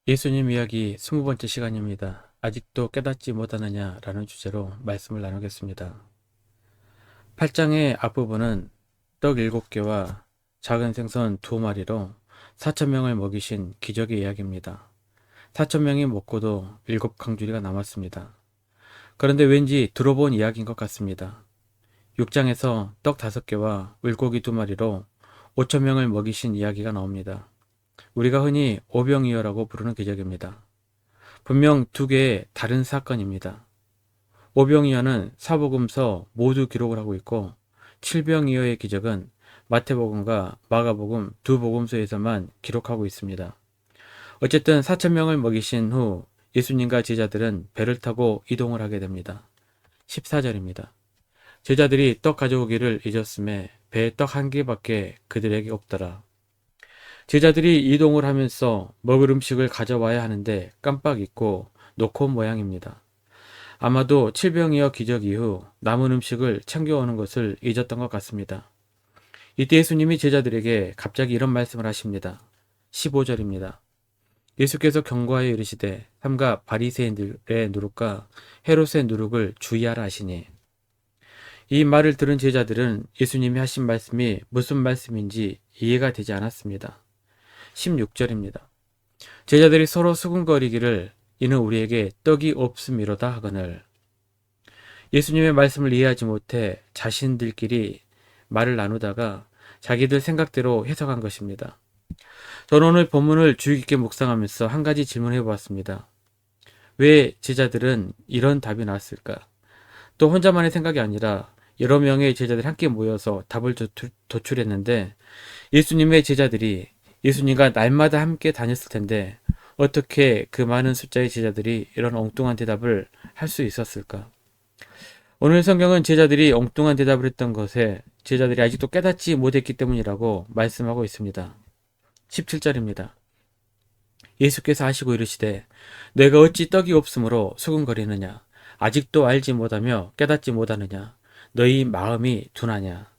예수님 이야기 20번째 시간입니다. 아직도 깨닫지 못하느냐 라는 주제로 말씀을 나누겠습니다. 8장의 앞부분은 떡 7개와 작은 생선 2마리로 4,000명을 먹이신 기적의 이야기입니다. 4,000명이 먹고도 7강줄이가 남았습니다. 그런데 왠지 들어본 이야기인 것 같습니다. 6장에서 떡 5개와 물고기 2마리로 5,000명을 먹이신 이야기가 나옵니다. 우리가 흔히 오병이어라고 부르는 기적입니다. 분명 두 개의 다른 사건입니다. 오병이어는 사복음서 모두 기록을 하고 있고 칠병이어의 기적은 마태복음과 마가복음 두 복음서에서만 기록하고 있습니다. 어쨌든 4,000명을 먹이신 후 예수님과 제자들은 배를 타고 이동을 하게 됩니다. 14절입니다. 제자들이 떡 가져오기를 잊었음에 배에 떡 1개밖에 그들에게 없더라. 제자들이 이동을 하면서 먹을 음식을 가져와야 하는데 깜빡 잊고 놓고 온 모양입니다. 아마도 칠병이어 기적 이후 남은 음식을 챙겨오는 것을 잊었던 것 같습니다. 이때 예수님이 제자들에게 갑자기 이런 말씀을 하십니다. 15절입니다. 예수께서 경고하여 이르시되 삼가 바리새인들의 누룩과 헤롯의 누룩을 주의하라 하시니, 이 말을 들은 제자들은 예수님이 하신 말씀이 무슨 말씀인지 이해가 되지 않았습니다. 16절입니다. 제자들이 서로 수군거리기를 이는 우리에게 떡이 없음이로다 하거늘. 예수님의 말씀을 이해하지 못해 자신들끼리 말을 나누다가 자기들 생각대로 해석한 것입니다. 저는 오늘 본문을 주의 깊게 묵상하면서 한 가지 질문을 해보았습니다. 왜 제자들은 이런 답이 나왔을까? 또 혼자만의 생각이 아니라 여러 명의 제자들이 함께 모여서 답을 도출했는데, 예수님의 제자들이 예수님과 날마다 함께 다녔을 텐데 어떻게 그 많은 숫자의 제자들이 이런 엉뚱한 대답을 할 수 있었을까? 오늘 성경은 제자들이 엉뚱한 대답을 했던 것에 제자들이 아직도 깨닫지 못했기 때문이라고 말씀하고 있습니다. 17절입니다. 예수께서 하시고 이르시되 내가 어찌 떡이 없으므로 수군거리느냐? 아직도 알지 못하며 깨닫지 못하느냐? 너희 마음이 둔하냐?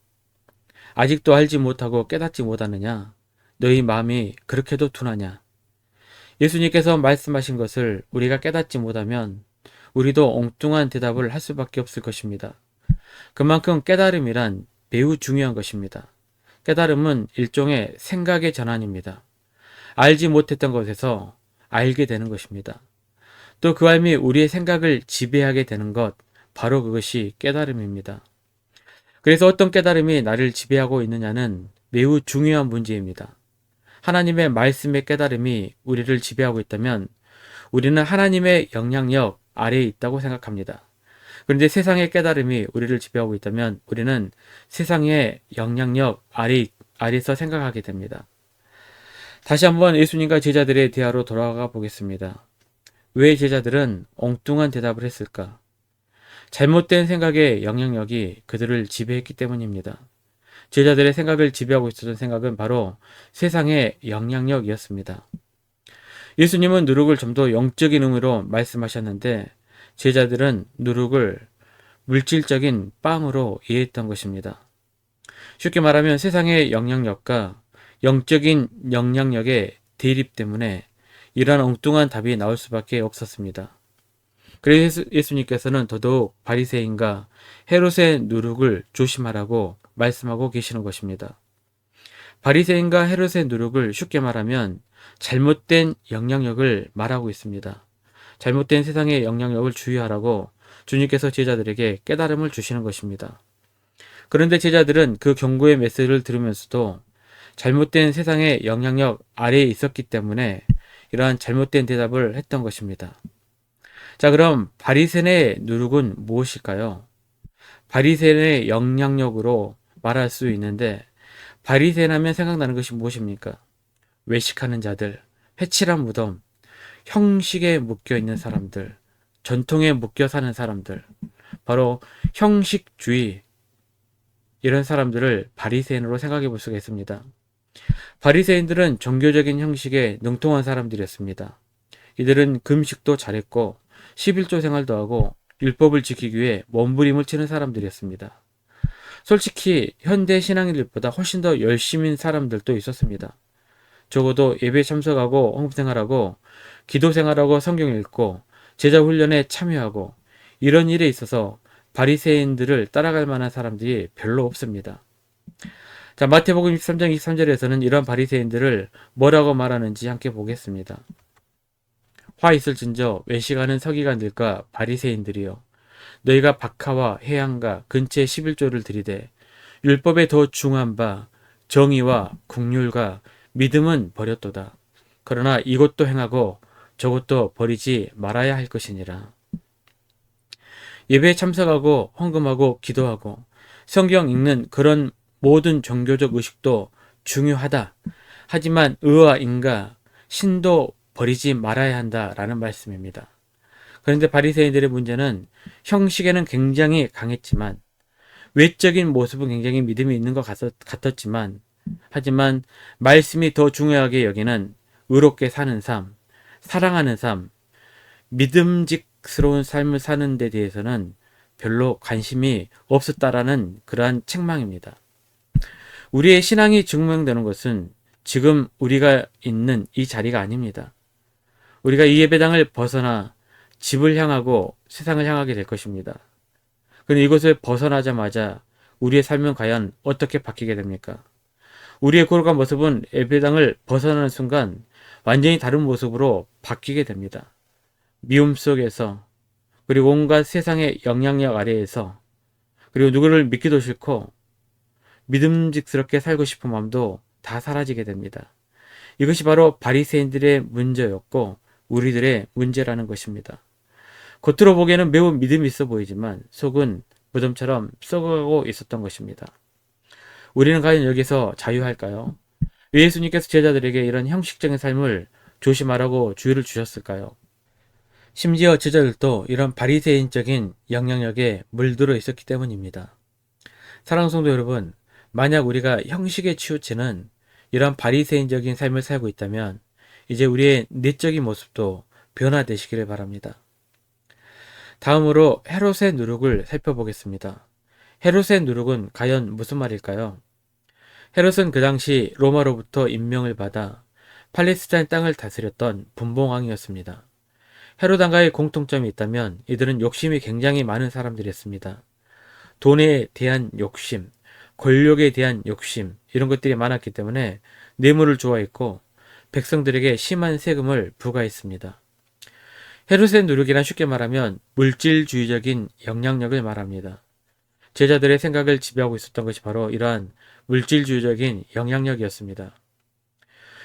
아직도 알지 못하고 깨닫지 못하느냐? 너희 마음이 그렇게도 둔하냐? 예수님께서 말씀하신 것을 우리가 깨닫지 못하면 우리도 엉뚱한 대답을 할 수밖에 없을 것입니다. 그만큼 깨달음이란 매우 중요한 것입니다. 깨달음은 일종의 생각의 전환입니다. 알지 못했던 것에서 알게 되는 것입니다. 또 그 알미 우리의 생각을 지배하게 되는 것, 바로 그것이 깨달음입니다. 그래서 어떤 깨달음이 나를 지배하고 있느냐는 매우 중요한 문제입니다. 하나님의 말씀의 깨달음이 우리를 지배하고 있다면 우리는 하나님의 영향력 아래에 있다고 생각합니다. 그런데 세상의 깨달음이 우리를 지배하고 있다면 우리는 세상의 영향력 아래에서 생각하게 됩니다. 다시 한번 예수님과 제자들의 대화로 돌아가 보겠습니다. 왜 제자들은 엉뚱한 대답을 했을까? 잘못된 생각의 영향력이 그들을 지배했기 때문입니다. 제자들의 생각을 지배하고 있었던 생각은 바로 세상의 영향력이었습니다. 예수님은 누룩을 좀 더 영적인 의미로 말씀하셨는데 제자들은 누룩을 물질적인 빵으로 이해했던 것입니다. 쉽게 말하면 세상의 영향력과 영적인 영향력의 대립 때문에 이러한 엉뚱한 답이 나올 수밖에 없었습니다. 그래서 예수님께서는 더더욱 바리새인과 헤롯의 누룩을 조심하라고 말씀하고 계시는 것입니다. 바리새인과 헤롯의 누룩을 쉽게 말하면 잘못된 영향력을 말하고 있습니다. 잘못된 세상의 영향력을 주의하라고 주님께서 제자들에게 깨달음을 주시는 것입니다. 그런데 제자들은 그 경고의 메시지를 들으면서도 잘못된 세상의 영향력 아래에 있었기 때문에 이러한 잘못된 대답을 했던 것입니다. 자, 그럼 바리새인의 누룩은 무엇일까요? 바리새인의 영향력으로 말할 수 있는데 바리새인 하면 생각나는 것이 무엇입니까? 외식하는 자들, 회칠한 무덤, 형식에 묶여 있는 사람들, 전통에 묶여 사는 사람들, 바로 형식주의, 이런 사람들을 바리새인으로 생각해 볼 수가 있습니다. 바리새인들은 종교적인 형식에 능통한 사람들이었습니다. 이들은 금식도 잘했고 11조 생활도 하고 율법을 지키기 위해 몸부림을 치는 사람들이었습니다. 솔직히 현대 신앙인들보다 훨씬 더 열심인 사람들도 있었습니다. 적어도 예배에 참석하고 헌금생활하고 기도생활하고 성경 읽고 제자 훈련에 참여하고 이런 일에 있어서 바리새인들을 따라갈 만한 사람들이 별로 없습니다. 자, 마태복음 23장 23절에서는 이런 바리새인들을 뭐라고 말하는지 함께 보겠습니다. 화 있을진저 외식하는 서기관들과 바리새인들이여, 너희가 박하와 해양과 근처에 11조를 들이되 율법에 더 중한 바 정의와 국률과 믿음은 버렸도다. 그러나 이것도 행하고 저것도 버리지 말아야 할 것이니라. 예배에 참석하고 헌금하고 기도하고 성경 읽는 그런 모든 종교적 의식도 중요하다. 하지만 의와 인과, 신도 버리지 말아야 한다라는 말씀입니다. 그런데 바리새인들의 문제는 형식에는 굉장히 강했지만 외적인 모습은 굉장히 믿음이 있는 것 같았지만 하지만 말씀이 더 중요하게 여기는 의롭게 사는 삶, 사랑하는 삶, 믿음직스러운 삶을 사는 데 대해서는 별로 관심이 없었다라는 그러한 책망입니다. 우리의 신앙이 증명되는 것은 지금 우리가 있는 이 자리가 아닙니다. 우리가 이 예배당을 벗어나 집을 향하고 세상을 향하게 될 것입니다. 그런데 이곳을 벗어나자마자 우리의 삶은 과연 어떻게 바뀌게 됩니까? 우리의 고룩한 모습은 예배당을 벗어나는 순간 완전히 다른 모습으로 바뀌게 됩니다. 미움 속에서, 그리고 온갖 세상의 영향력 아래에서, 그리고 누구를 믿기도 싫고 믿음직스럽게 살고 싶은 마음도 다 사라지게 됩니다. 이것이 바로 바리새인들의 문제였고 우리들의 문제라는 것입니다. 겉으로 보기에는 매우 믿음이 있어 보이지만 속은 무덤처럼 썩어가고 있었던 것입니다. 우리는 과연 여기서 자유할까요? 왜 예수님께서 제자들에게 이런 형식적인 삶을 조심하라고 주의를 주셨을까요? 심지어 제자들도 이런 바리새인적인 영향력에 물들어 있었기 때문입니다. 사랑하는 성도 여러분, 만약 우리가 형식에 치우치는 이런 바리새인적인 삶을 살고 있다면 이제 우리의 내적인 모습도 변화되시기를 바랍니다. 다음으로 헤롯의 누룩을 살펴보겠습니다. 헤롯의 누룩은 과연 무슨 말일까요? 헤롯은 그 당시 로마로부터 임명을 받아 팔레스타인 땅을 다스렸던 분봉왕이었습니다. 헤롯 왕과의 공통점이 있다면 이들은 욕심이 굉장히 많은 사람들이었습니다. 돈에 대한 욕심, 권력에 대한 욕심, 이런 것들이 많았기 때문에 뇌물을 좋아했고 백성들에게 심한 세금을 부과했습니다. 헤롯의 누룩이란 쉽게 말하면 물질주의적인 영향력을 말합니다. 제자들의 생각을 지배하고 있었던 것이 바로 이러한 물질주의적인 영향력이었습니다.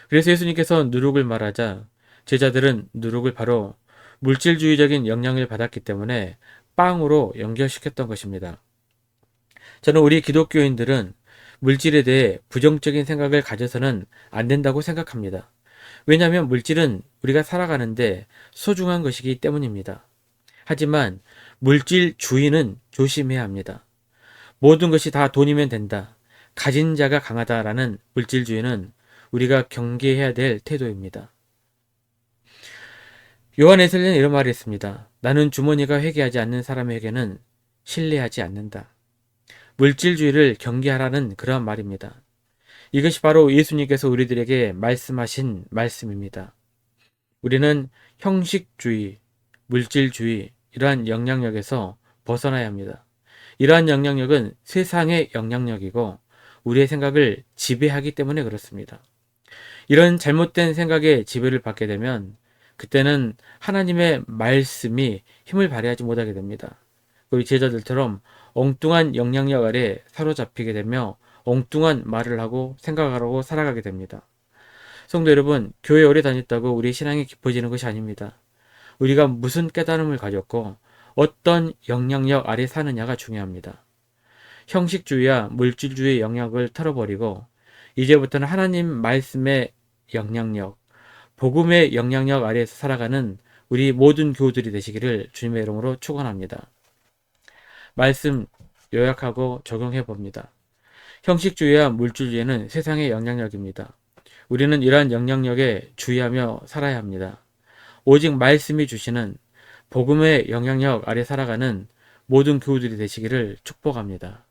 그래서 예수님께서 누룩을 말하자 제자들은 누룩을 바로 물질주의적인 영향을 받았기 때문에 빵으로 연결시켰던 것입니다. 저는 우리 기독교인들은 물질에 대해 부정적인 생각을 가져서는 안 된다고 생각합니다. 왜냐하면 물질은 우리가 살아가는데 소중한 것이기 때문입니다. 하지만 물질주의는 조심해야 합니다. 모든 것이 다 돈이면 된다. 가진 자가 강하다라는 물질주의는 우리가 경계해야 될 태도입니다. 요한 에슬리는 이런 말을 했습니다. 나는 주머니가 회개하지 않는 사람에게는 신뢰하지 않는다. 물질주의를 경계하라는 그러한 말입니다. 이것이 바로 예수님께서 우리들에게 말씀하신 말씀입니다. 우리는 형식주의, 물질주의, 이러한 영향력에서 벗어나야 합니다. 이러한 영향력은 세상의 영향력이고 우리의 생각을 지배하기 때문에 그렇습니다. 이런 잘못된 생각에 지배를 받게 되면 그때는 하나님의 말씀이 힘을 발휘하지 못하게 됩니다. 우리 제자들처럼 엉뚱한 영향력 아래 사로잡히게 되며 엉뚱한 말을 하고 생각을 하고 살아가게 됩니다. 성도 여러분, 교회 오래 다녔다고 우리의 신앙이 깊어지는 것이 아닙니다. 우리가 무슨 깨달음을 가졌고 어떤 영향력 아래 사느냐가 중요합니다. 형식주의와 물질주의의 영향을 털어버리고 이제부터는 하나님 말씀의 영향력, 복음의 영향력 아래에서 살아가는 우리 모든 교우들이 되시기를 주님의 이름으로 축원합니다. 말씀 요약하고 적용해 봅니다. 형식주의와 물질주의는 세상의 영향력입니다. 우리는 이러한 영향력에 주의하며 살아야 합니다. 오직 말씀이 주시는 복음의 영향력 아래 살아가는 모든 교우들이 되시기를 축복합니다.